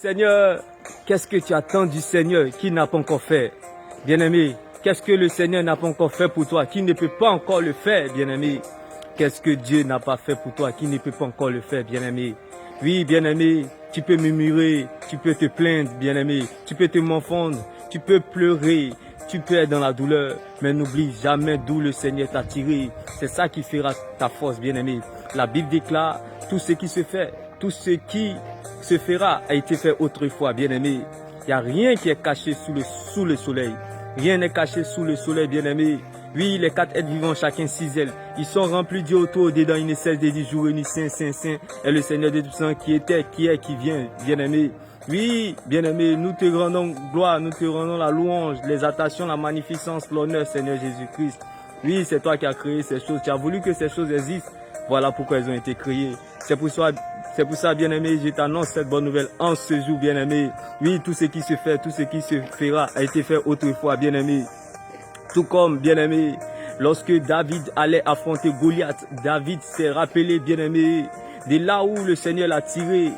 Seigneur, qu'est-ce que tu attends du Seigneur qui n'a pas encore fait? Bien-aimé, qu'est-ce que le Seigneur n'a pas encore fait pour toi, qui ne peut pas encore le faire, bien-aimé? Qu'est-ce que Dieu n'a pas fait pour toi, qui ne peut pas encore le faire, bien-aimé? Oui, bien-aimé, tu peux murmurer, tu peux te plaindre, bien-aimé, tu peux te morfondre, tu peux pleurer, tu peux être dans la douleur, mais n'oublie jamais d'où le Seigneur t'a tiré. C'est ça qui fera ta force, bien-aimé. La Bible déclare, tout ce qui se fait, tout ce qui se fera a été fait autrefois, bien-aimé. Il n'y a rien qui est caché sous le soleil. Rien n'est caché sous le soleil, bien-aimé. Oui, les quatre êtres vivants, chacun 6 ailes. Ils sont remplis Dieu autour, dedans, ils ne cessent de dire jour et nuit, saint, saint, saint. Et le Seigneur de Tout-Puissant qui était, qui est, qui vient, bien-aimé. Oui, bien-aimé, nous te rendons gloire, nous te rendons la louange, l'exaltation, la magnificence, l'honneur, Seigneur Jésus-Christ. Oui, c'est toi qui as créé ces choses. Tu as voulu que ces choses existent. Voilà pourquoi elles ont été créées. C'est pour ça, bien-aimé, je t'annonce cette bonne nouvelle en ce jour, bien-aimé. Oui, tout ce qui se fait, tout ce qui se fera a été fait autrefois, bien-aimé. Tout comme, bien-aimé, lorsque David allait affronter Goliath, David s'est rappelé, bien-aimé, de là où le Seigneur l'a tiré,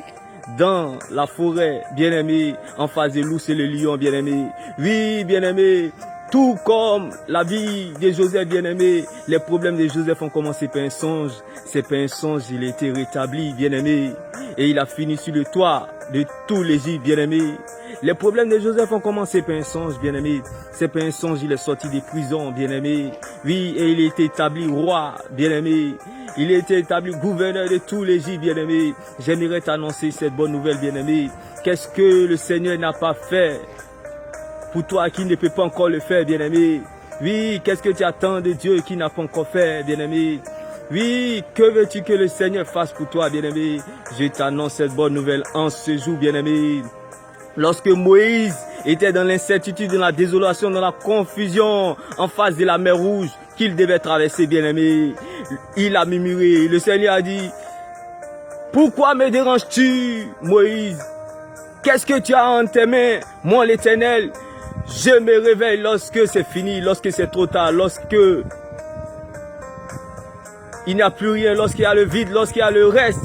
dans la forêt, bien-aimé, en face de l'ours et le lion, bien-aimé. Oui, bien-aimé, tout comme la vie de Joseph, bien-aimé, les problèmes de Joseph ont commencé par un songe. C'est par un songe, il a été rétabli, bien-aimé, et il a fini sur le toit de tout l'Égypte, bien-aimé. Les problèmes de Joseph ont commencé par un songe, bien-aimé. C'est par un songe, il est sorti des prisons, bien-aimé. Oui, et il a été établi roi, bien-aimé. Il a été établi gouverneur de tout l'Égypte, bien-aimé. J'aimerais t'annoncer cette bonne nouvelle, bien-aimé. Qu'est-ce que le Seigneur n'a pas fait pour toi qui ne peut pas encore le faire, bien-aimé? Oui, qu'est-ce que tu attends de Dieu qui n'a pas encore fait, bien-aimé? Oui, que veux-tu que le Seigneur fasse pour toi, bien-aimé? Je t'annonce cette bonne nouvelle en ce jour, bien-aimé. Lorsque Moïse était dans l'incertitude, dans la désolation, dans la confusion, en face de la mer Rouge, qu'il devait traverser, bien-aimé, il a murmuré. Le Seigneur a dit, pourquoi me déranges-tu, Moïse? Qu'est-ce que tu as en tes mains, moi l'Éternel? Je me réveille lorsque c'est fini, lorsque c'est trop tard, lorsque il n'y a plus rien, lorsqu'il y a le vide, lorsqu'il y a le reste.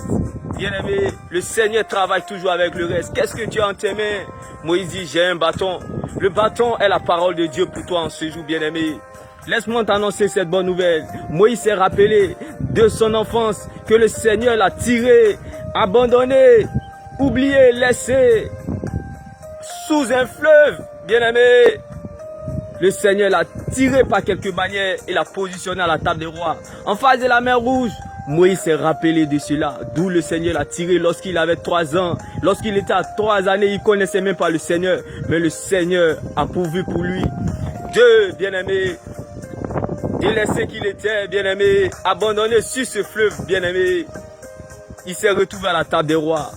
Bien-aimé, le Seigneur travaille toujours avec le reste. Qu'est-ce que tu as en tes mains? Moïse dit, j'ai un bâton. Le bâton est la parole de Dieu pour toi en ce jour, bien-aimé. Laisse-moi t'annoncer cette bonne nouvelle. Moïse s'est rappelé de son enfance que le Seigneur l'a tiré, abandonné, oublié, laissé sous un fleuve, bien-aimé. Le Seigneur l'a tiré par quelque manière et l'a positionné à la table des rois. En face de la mer Rouge, Moïse s'est rappelé de cela, d'où le Seigneur l'a tiré lorsqu'il avait 3 ans. Lorsqu'il était à 3 années, il ne connaissait même pas le Seigneur. Mais le Seigneur a pourvu pour lui. Dieu, bien-aimé, délaissé qu'il était, bien-aimé, abandonné sur ce fleuve, bien-aimé, il s'est retrouvé à la table des rois.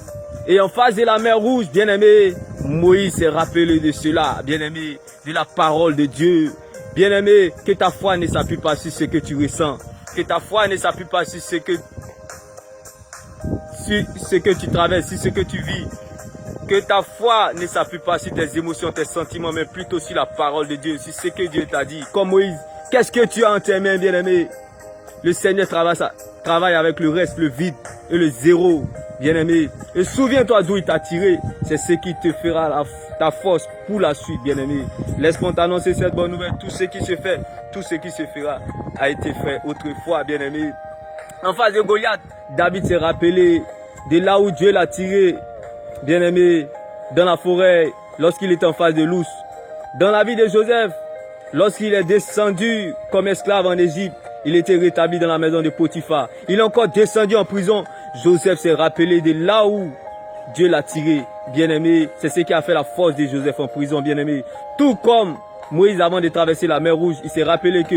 Et en face de la mer Rouge, bien-aimé, Moïse s'est rappelé de cela, bien-aimé, de la parole de Dieu. Bien-aimé, que ta foi ne s'appuie pas sur ce que tu ressens. Que ta foi ne s'appuie pas sur ce que tu traverses, sur ce que tu vis. Que ta foi ne s'appuie pas sur tes émotions, tes sentiments, mais plutôt sur la parole de Dieu, sur ce que Dieu t'a dit. Comme Moïse, qu'est-ce que tu as en tes mains, bien-aimé? Le Seigneur travaille avec le reste, le vide et le zéro, bien-aimé. Et souviens-toi d'où il t'a tiré. C'est ce qui te fera ta force pour la suite, bien-aimé. Laisse-moi t'annoncer cette bonne nouvelle. Tout ce qui se fait, tout ce qui se fera a été fait autrefois, bien-aimé. En face de Goliath, David s'est rappelé de là où Dieu l'a tiré, bien-aimé, dans la forêt, lorsqu'il était en face de l'ours. Dans la vie de Joseph, lorsqu'il est descendu comme esclave en Égypte, il était rétabli dans la maison de Potiphar. Il est encore descendu en prison. Joseph s'est rappelé de là où Dieu l'a tiré. Bien-aimé, c'est ce qui a fait la force de Joseph en prison, bien-aimé. Tout comme Moïse, avant de traverser la mer Rouge, il s'est rappelé que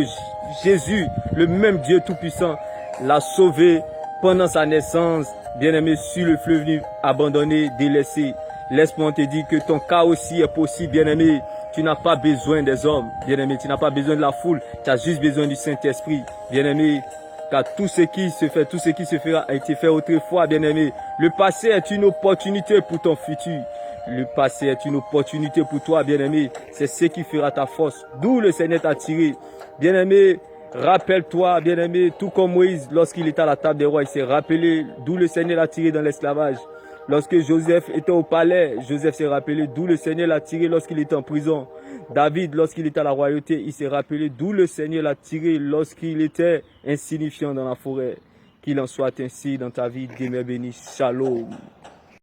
Jésus, le même Dieu Tout-Puissant, l'a sauvé pendant sa naissance, bien-aimé, sur le fleuve Nil, abandonné, délaissé. Laisse-moi te dire que ton cas aussi est possible, bien-aimé. Tu n'as pas besoin des hommes, bien-aimé. Tu n'as pas besoin de la foule. Tu as juste besoin du Saint-Esprit, bien-aimé. Car tout ce qui se fait, tout ce qui se fera a été fait autrefois, bien-aimé. Le passé est une opportunité pour ton futur. Le passé est une opportunité pour toi, bien-aimé. C'est ce qui fera ta force. D'où le Seigneur t'a tiré. Bien-aimé, rappelle-toi, bien-aimé, tout comme Moïse, lorsqu'il était à la table des rois, il s'est rappelé d'où le Seigneur l'a tiré dans l'esclavage. Lorsque Joseph était au palais, Joseph s'est rappelé d'où le Seigneur l'a tiré lorsqu'il était en prison. David, lorsqu'il était à la royauté, il s'est rappelé d'où le Seigneur l'a tiré lorsqu'il était insignifiant dans la forêt. Qu'il en soit ainsi dans ta vie. Demeure béni. Shalom.